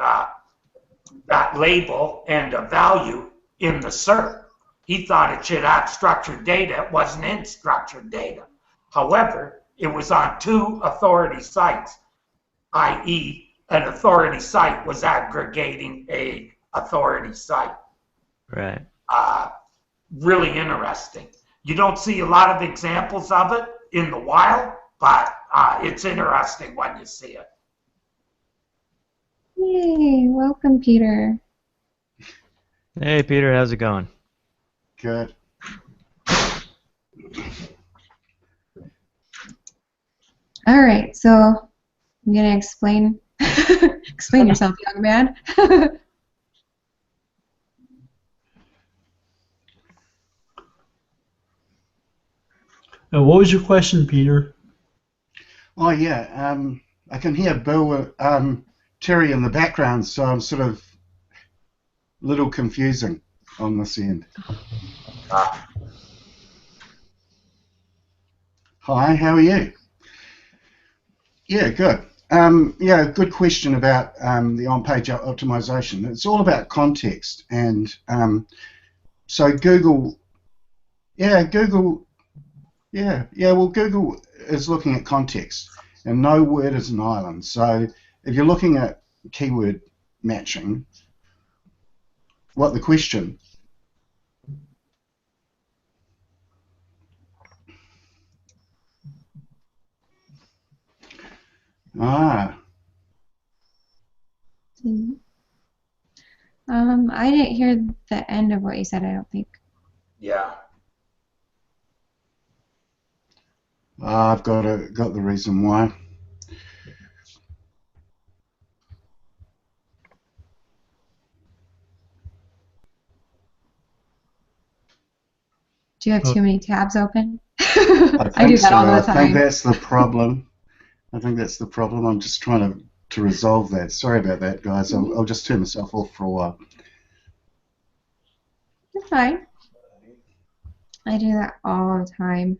that label and a value in the SERP. He thought it should have structured data. It wasn't in structured data. However, it was on two authority sites, i.e., an authority site was aggregating a authority site. Right. Really interesting. You don't see a lot of examples of it in the wild, but it's interesting when you see it. Yay, welcome, Peter. Hey, Peter, how's it going? Good. All right, so I'm going to explain yourself, young man. What was your question, Peter? Oh yeah, I can hear Bill, Terry in the background, so I'm sort of a little confusing on this end. Hi, how are you? Yeah, good. Yeah, good question about the on-page optimization. It's all about context, and so Google, well, Google is looking at context, and no word is an island. So if you're looking at keyword matching, what the question? Ah. I didn't hear the end of what you said, I don't think. Yeah. I've got the reason why. Do you have too many tabs open? I I do think that so. all the I time. think that's the problem. I'm just trying to resolve that. Sorry about that, guys. I'll just turn myself off for a while. You're fine. I do that all the time.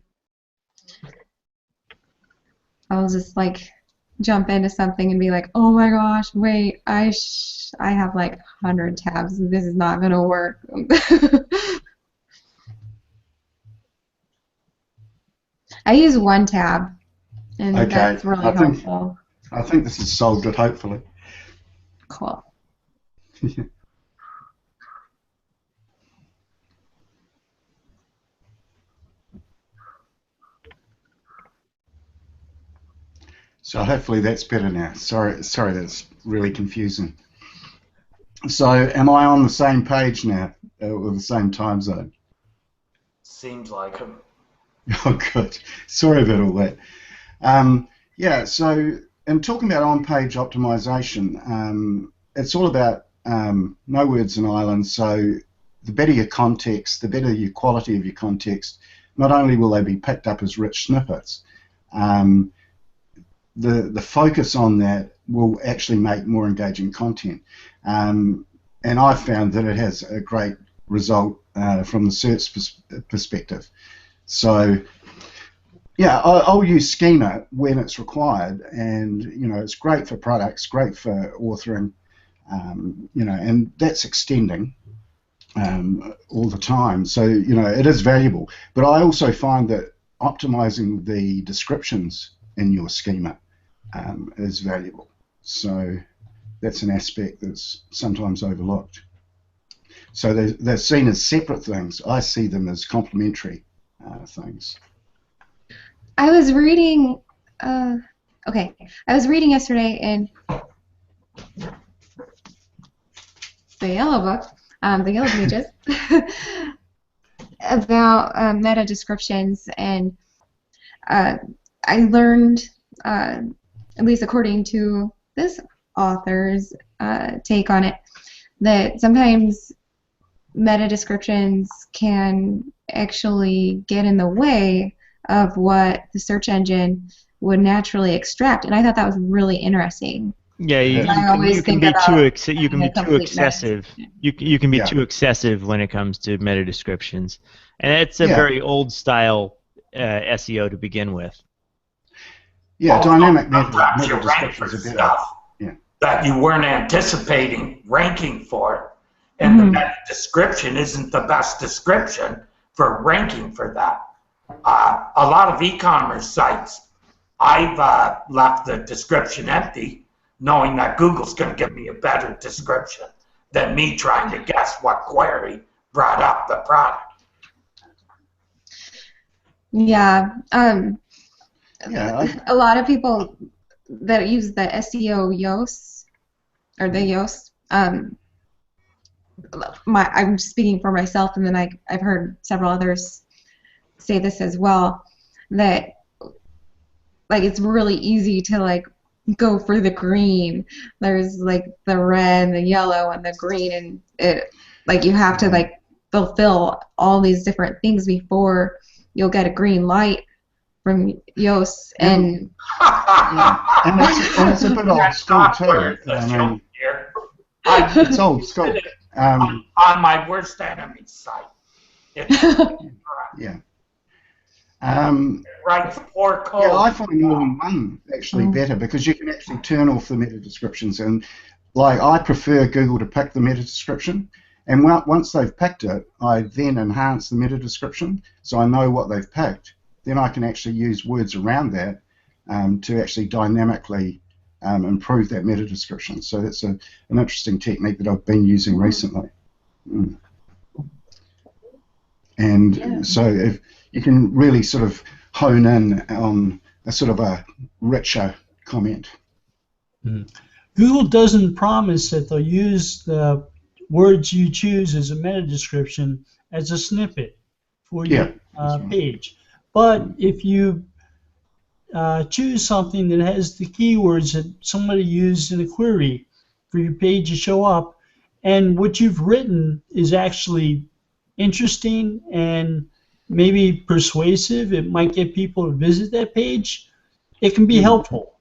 I'll just like jump into something and be like, oh my gosh, wait, I have like 100 tabs. This is not gonna work. I use one tab, and Okay, that's really helpful. I think this has solved it, hopefully. Cool. So hopefully that's better now. Sorry, that's really confusing. So am I on the same page now, with the same time zone? Seems like him. Oh, good. Sorry about all that. Yeah, so in talking about on-page optimization, it's all about no words and islands. So the better your context, the better your quality of your context. Not only will they be picked up as rich snippets, the focus on that will actually make more engaging content. And I've found that it has a great result from the search perspective. So yeah, I'll use schema when it's required, and it's great for products, great for authoring, and that's extending all the time. So it is valuable. But I also find that optimizing the descriptions in your schema is valuable. So that's an aspect that's sometimes overlooked. So they're seen as separate things. I see them as complementary things. I was reading, I was reading yesterday in the Yellow Book, the Yellow Pages, about meta descriptions, and I learned, at least according to this author's take on it, that sometimes meta descriptions can actually get in the way of what the search engine would naturally extract, and I thought that was really interesting. Yeah, you can be too excessive. You can be too excessive when it comes to meta descriptions, and it's a very old style SEO to begin with. Yeah, well, dynamic sometimes you meta rank for descriptions are better. stuff that you weren't anticipating ranking for, and the meta description isn't the best description for ranking for that. A lot of e-commerce sites, I've left the description empty, knowing that Google's going to give me a better description than me trying to guess what query brought up the product. Yeah. A lot of people that use the SEO Yoast, or the Yoast, I'm speaking for myself, and then I've heard several others say this as well, that like it's really easy to like go for the green. There's like the red, the yellow, and the green, and it like you have to like fulfill all these different things before you'll get a green light from Yoast, and Yeah. And it's a bit old school too. It's old school. On my worst enemy site. Yeah. Writes poor code. Yeah, I find more than one actually better, because you can actually turn off the meta descriptions, and like I prefer Google to pick the meta description, and once they've picked it, I then enhance the meta description so I know what they've picked. Then I can actually use words around that to actually dynamically improve that meta description. So that's an interesting technique that I've been using recently. And so if you can really sort of hone in on a sort of a richer comment. Google doesn't promise that they'll use the words you choose as a meta description as a snippet for your page. But if you choose something that has the keywords that somebody used in a query for your page to show up, and what you've written is actually interesting and maybe persuasive, it might get people to visit that page, it can be helpful.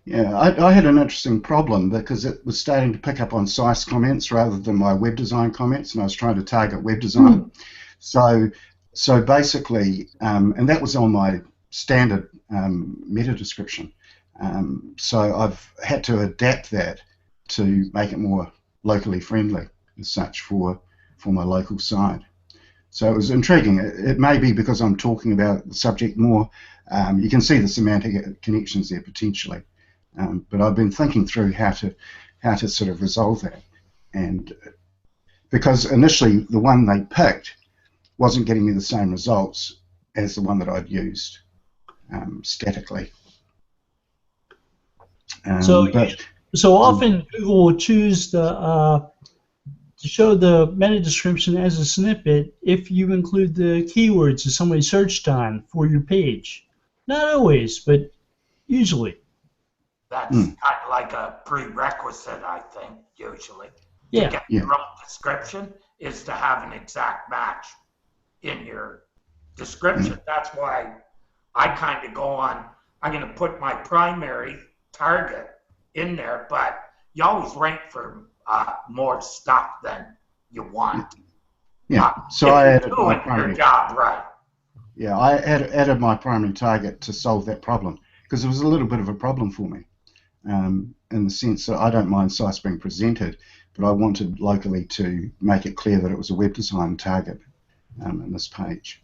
Yeah, I had an interesting problem because it was starting to pick up on SICE comments rather than my web design comments, and I was trying to target web design. So basically, and that was on my standard meta description. So I've had to adapt that to make it more locally friendly as such for my local site. So it was intriguing. It may be because I'm talking about the subject more. You can see the semantic connections there potentially. But I've been thinking through how to sort of resolve that. And because initially the one they picked wasn't getting me the same results as the one that I'd used statically. So often Google will choose to show the meta description as a snippet if you include the keywords that somebody searched on for your page. Not always, but usually. That's kind of like a prerequisite, I think, usually. Yeah. To get your own description is to have an exact match in your description. That's why I kind of go on, I'm going to put my primary target in there, but you always rank for more stuff than you want. Yeah, so I added my primary. Your job right. Yeah, I added my primary target to solve that problem, because it was a little bit of a problem for me, in the sense that I don't mind SICE being presented, but I wanted locally to make it clear that it was a web design target in this page.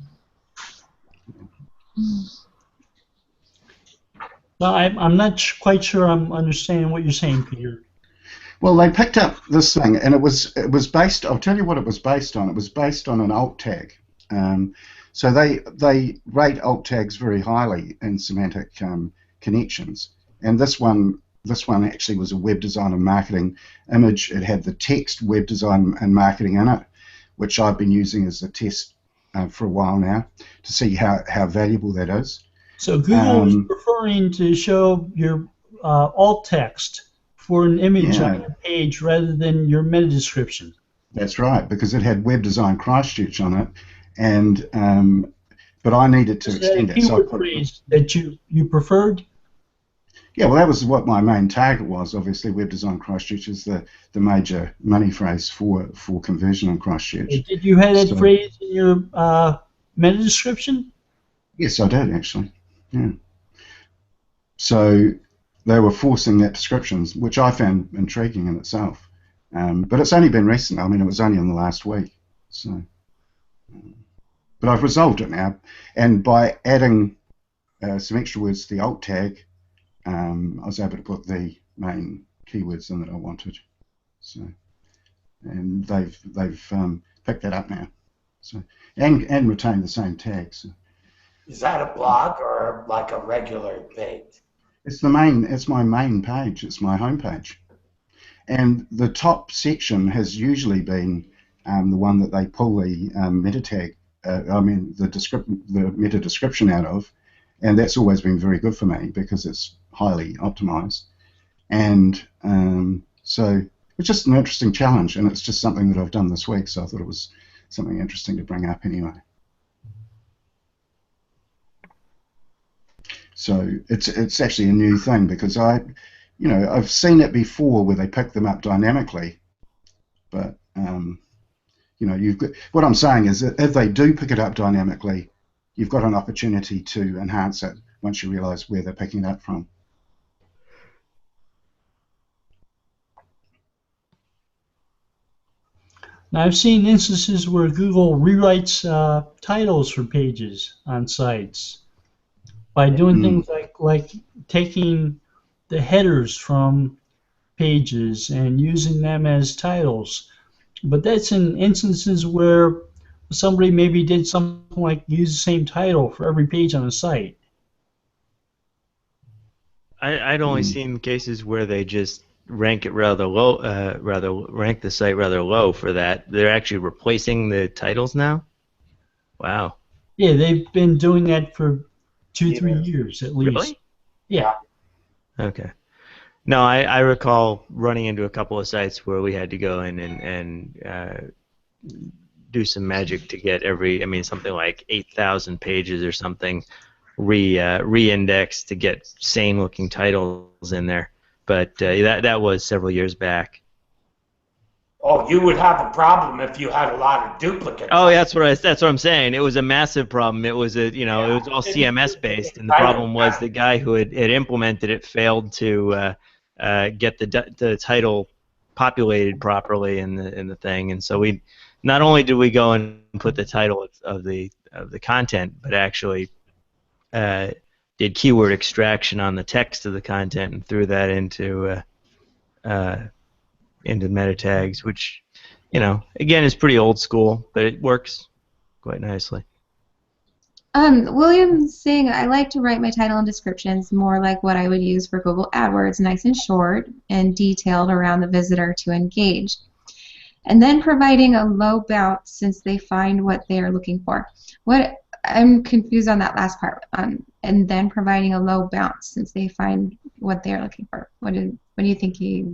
No, I'm not quite sure I'm understanding what you're saying, Peter. Well, they picked up this thing, and it was based. I'll tell you what it was based on. It was based on an alt tag. So they rate alt tags very highly in semantic connections. And this one actually was a web design and marketing image. It had the text web design and marketing in it, which I've been using as a test for a while now to see how valuable that is. So Google is preferring to show your alt text for an image on your page rather than your meta description. That's right, because it had web design Christchurch on it, and but I needed to extend it. So phrase that you preferred? Yeah, well, that was what my main target was. Obviously, web design Christchurch is the major money phrase for conversion on Christchurch. Did you have that phrase in your meta description? Yes, I did actually. Yeah. So they were forcing that description, which I found intriguing in itself. But it's only been recent. I mean, it was only in the last week. So, but I've resolved it now, and by adding some extra words to the alt tag, I was able to put the main keywords in that I wanted. So, and they've picked that up now. So, and retained the same tags. So. Is that a blog or like a regular page? It's my main page. It's my home page, and the top section has usually been the one that they pull the meta tag. The meta description out of, and that's always been very good for me because it's highly optimized. And so it's just an interesting challenge, and it's just something that I've done this week. So I thought it was something interesting to bring up anyway. So it's actually a new thing because I've seen it before where they pick them up dynamically, but you've got, what I'm saying is that if they do pick it up dynamically, you've got an opportunity to enhance it once you realise where they're picking it up from. Now, I've seen instances where Google rewrites titles for pages on sites by doing things like taking the headers from pages and using them as titles. But that's in instances where somebody maybe did something like use the same title for every page on a site. I'd only seen cases where they just rank it rather low, rank the site rather low for that. They're actually replacing the titles now. Wow. Yeah, they've been doing that for 2-3 years at least. Really? Yeah. Okay. No, I recall running into a couple of sites where we had to go in and do some magic to get something like 8,000 pages or something re-indexed to get sane-looking titles in there. But that was several years back. Oh, you would have a problem if you had a lot of duplicates. Oh, that's what I'm saying. It was a massive problem. It was it was all CMS based, and the problem was the guy who had implemented it failed to get the title populated properly in the thing, and so we not only did we go and put the title of the content, but actually did keyword extraction on the text of the content and threw that into meta tags, which again is pretty old school, but it works quite nicely. William's saying, I like to write my title and descriptions more like what I would use for Google AdWords, nice and short and detailed around the visitor to engage. And then providing a low bounce since they find what they are looking for. I'm confused on that last part. And then providing a low bounce since they find what they are looking for. What do you think he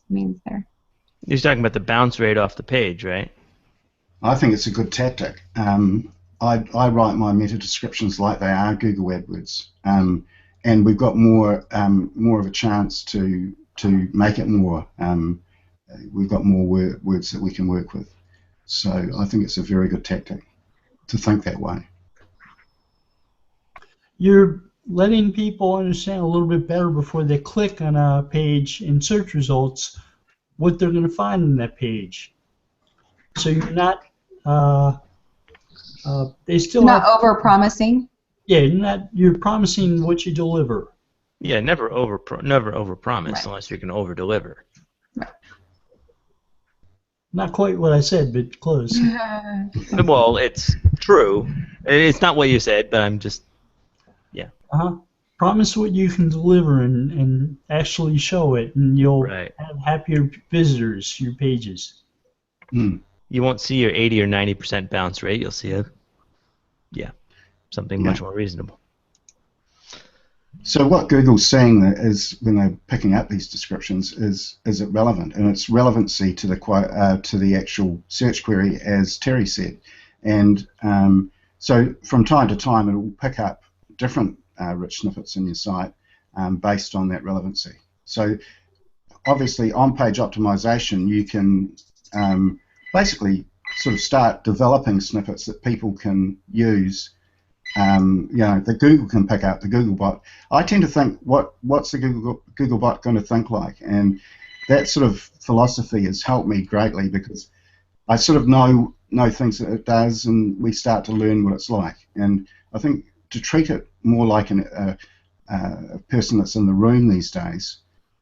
means there? He's talking about the bounce rate off the page, right? I think it's a good tactic. I write my meta descriptions like they are Google AdWords, and we've got more of a chance to make it more. We've got more words that we can work with, so I think it's a very good tactic to think that way. You're letting people understand a little bit better before they click on a page in search results what they're going to find in that page. So you're not they still not over-promising. Yeah, you're promising what you deliver. Yeah, never overpromise right. Unless you can overdeliver. Right. Not quite what I said, but close. Well, it's true. It's not what you said, but I'm just Promise what you can deliver and actually show it, and you'll have happier visitors, your pages. Mm. You won't see your 80 or 90% bounce rate. You'll see something much more reasonable. So what Google's saying is when they're picking up these descriptions is it relevant, and it's relevancy to the actual search query, as Terry said, and so from time to time it will pick up different rich snippets in your site based on that relevancy. So obviously on-page optimization you can basically sort of start developing snippets that people can use, that Google can pick up, the Googlebot. I tend to think, what's the Googlebot going to think like? And that sort of philosophy has helped me greatly because I sort of know things that it does, and we start to learn what it's like. And I think to treat it more like a person that's in the room these days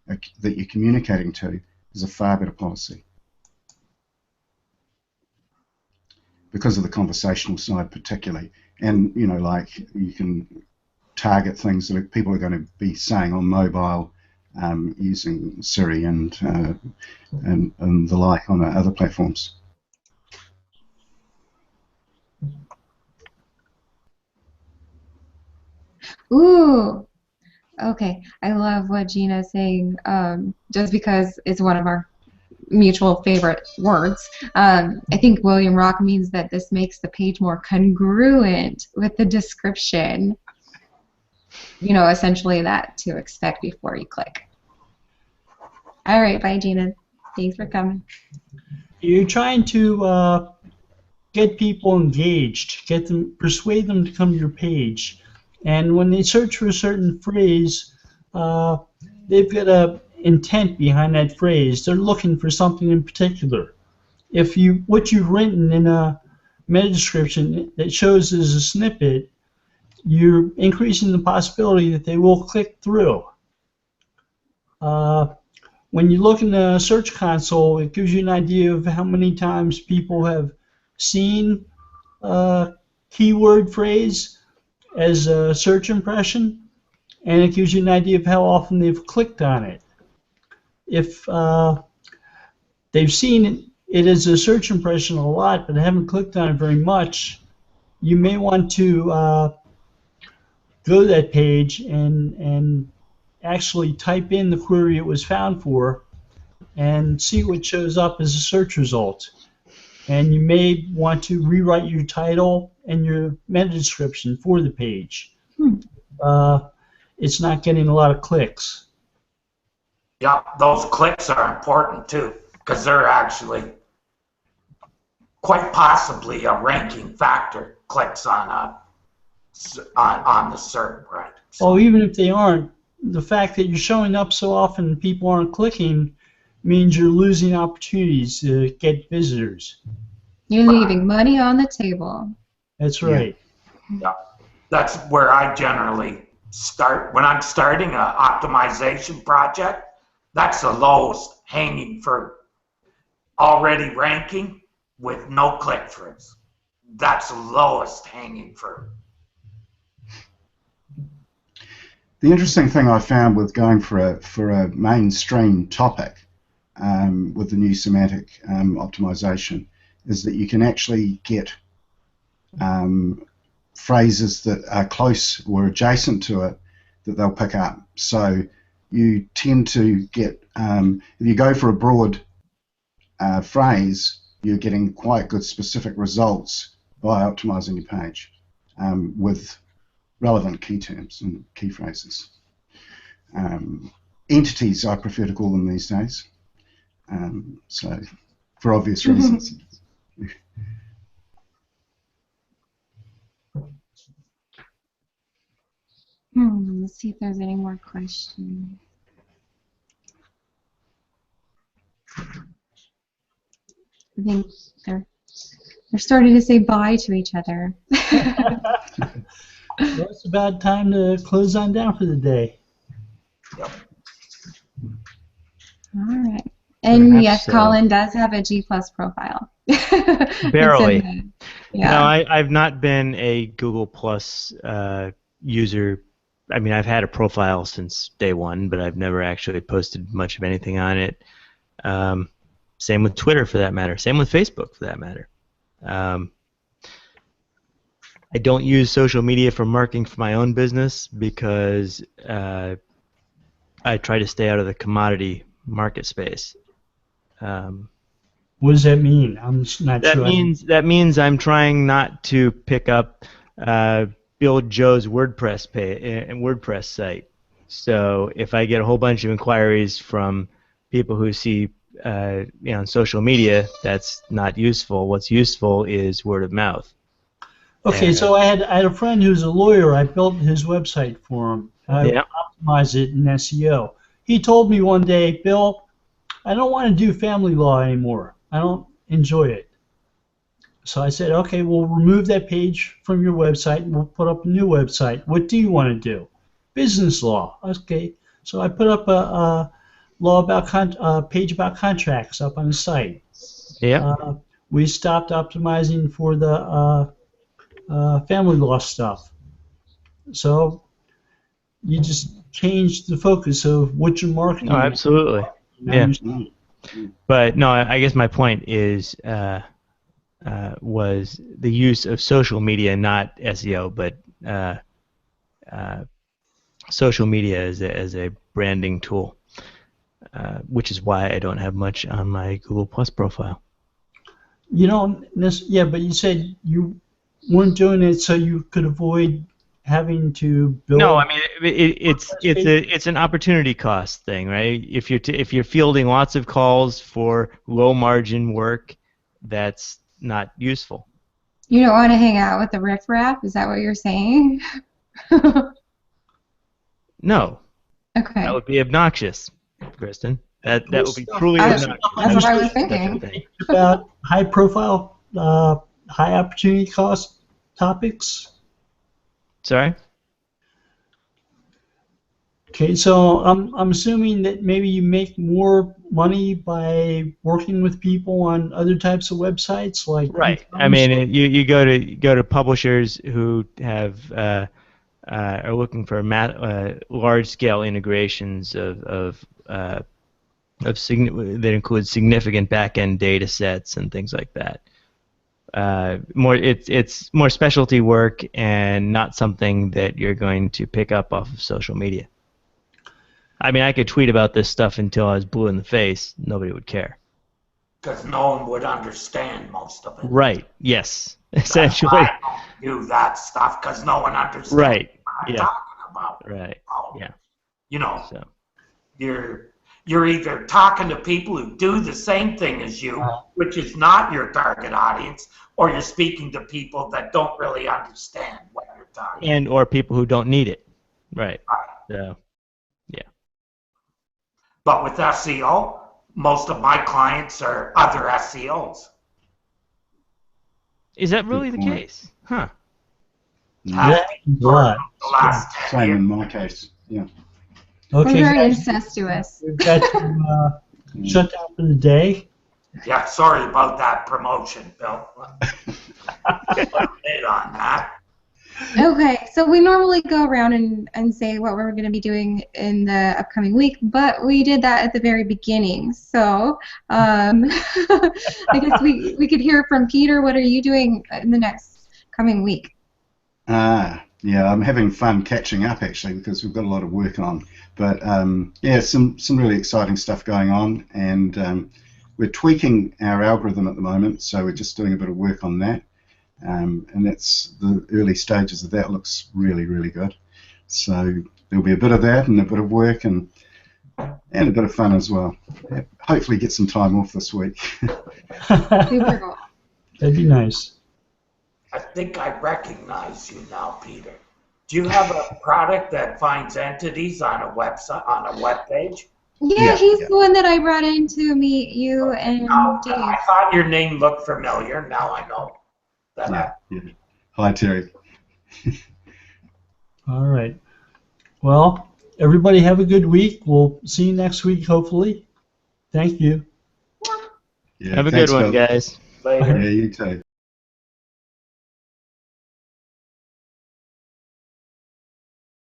that you're communicating to is a far better policy. Because of the conversational side particularly, and like you can target things that people are going to be saying on mobile using Siri and the like on other platforms. Ooh, okay. I love what Gina's saying. Just because it's one of our mutual favorite words. I think William Rock means that this makes the page more congruent with the description. essentially that to expect before you click. All right, bye, Gina. Thanks for coming. You're trying to get people engaged, persuade them to come to your page, and when they search for a certain phrase, they've got a intent behind that phrase. They're looking for something in particular. If what you've written in a meta description that shows as a snippet, you're increasing the possibility that they will click through. When you look in the Search Console, it gives you an idea of how many times people have seen a keyword phrase as a search impression, and it gives you an idea of how often they've clicked on it. If they've seen it as a search impression a lot but haven't clicked on it very much, you may want to go to that page and actually type in the query it was found for and see what shows up as a search result. And you may want to rewrite your title and your meta description for the page. It's not getting a lot of clicks. Yeah, those clicks are important too, because they're actually quite possibly a ranking factor. Clicks on the SERP, right? So, Oh, even if they aren't, the fact that you're showing up so often and people aren't clicking means you're losing opportunities to get visitors. You're leaving money on the table. That's right. yeah, that's where I generally start. When I'm starting an optimization project, that's the lowest hanging fruit. Already ranking with no click-throughs. That's the lowest hanging fruit. The interesting thing I found with going for a mainstream topic with the new semantic optimization is that you can actually get phrases that are close or adjacent to it that they'll pick up. So you tend to get, if you go for a broad phrase, you're getting quite good specific results by optimizing your page with relevant key terms and key phrases. Entities, I prefer to call them these days, so for obvious reasons. Let's see if there's any more questions. I think they're starting to say bye to each other. Well, it's about time to close on down for the day. Yep. All right. And Perhaps yes, so. Colin does have a G+ profile. Barely. Yeah. No, I've not been a Google Plus user. I mean, I've had a profile since day one, but I've never actually posted much of anything on it. Same with Twitter, for that matter. Same with Facebook, for that matter. I don't use social media for marketing for my own business because I try to stay out of the commodity market space. What does that mean? I'm just not That sure. means I'm trying not to pick up Bill Joe's WordPress site. So if I get a whole bunch of inquiries from people who see on social media, that's not useful. What's useful is word of mouth. Okay, so I had a friend who's a lawyer. I built his website for him. I optimized it in SEO. He told me one day, Bill, I don't want to do family law anymore. I don't enjoy it. So I said, okay, we'll remove that page from your website and we'll put up a new website. What do you want to do? Business law. Okay. So I put up a law about page about contracts up on the site. Yeah. We stopped optimizing for the family law stuff. So you just change the focus of what you're marketing. Oh, absolutely. Yeah. But no, I guess my point is was the use of social media, not SEO, but social media as a branding tool, which is why I don't have much on my Google Plus profile. You don't, yeah, but you said you weren't doing it so you could avoid having to build. No, I mean it's an opportunity cost thing, right? If you're fielding lots of calls for low margin work, that's not useful. You don't want to hang out with the riffraff? Is that what you're saying? No, Okay. that would be obnoxious, Kristin. That would be truly obnoxious. That's what I was thinking. About high profile, high opportunity cost topics. Sorry? Okay, so I'm assuming that maybe you make more money by working with people on other types of websites, like Right. I mean, you go to publishers who have are looking for large scale integrations that include significant back end data sets and things like that. It's more specialty work and not something that you're going to pick up off of social media. I mean, I could tweet about this stuff until I was blue in the face. Nobody would care. Because no one would understand most of it. Right. Yes. Essentially. I don't do that stuff because no one understands right. what I'm yeah. talking about. Right. Yeah. You know, so. you're either talking to people who do the same thing as you, which is not your target audience, or you're speaking to people that don't really understand what you're talking about. Or people who don't need it. Right. So. But with SEO, most of my clients are other SEOs. Is that really the case? Huh. Yeah, the last 10 Same years. in my case. Yeah. Okay, We're very guys, incestuous. we've got to shut down for the day. Yeah, sorry about that promotion, Bill. Hit on that. Okay, so we normally go around and say what we're going to be doing in the upcoming week, but we did that at the very beginning. So I guess we could hear from Peter. What are you doing in the next coming week? Yeah, I'm having fun catching up actually because we've got a lot of work on. But yeah, some really exciting stuff going on, and we're tweaking our algorithm at the moment, so we're just doing a bit of work on that. And that's the early stages of that. Looks really, really good. So there'll be a bit of that and a bit of work and a bit of fun as well. Hopefully get some time off this week. Super. That'd be nice. I think I recognize you now, Peter. Do you have a product that finds entities on a website, on a web page? Yeah, he's the one that I brought in to meet you and Dave. I thought your name looked familiar. Now I know. Yeah. Hi, Terry. All right. Well, everybody have a good week. We'll see you next week, hopefully. Thank you. Yeah, Have a good one, guys. Later. Yeah, you too.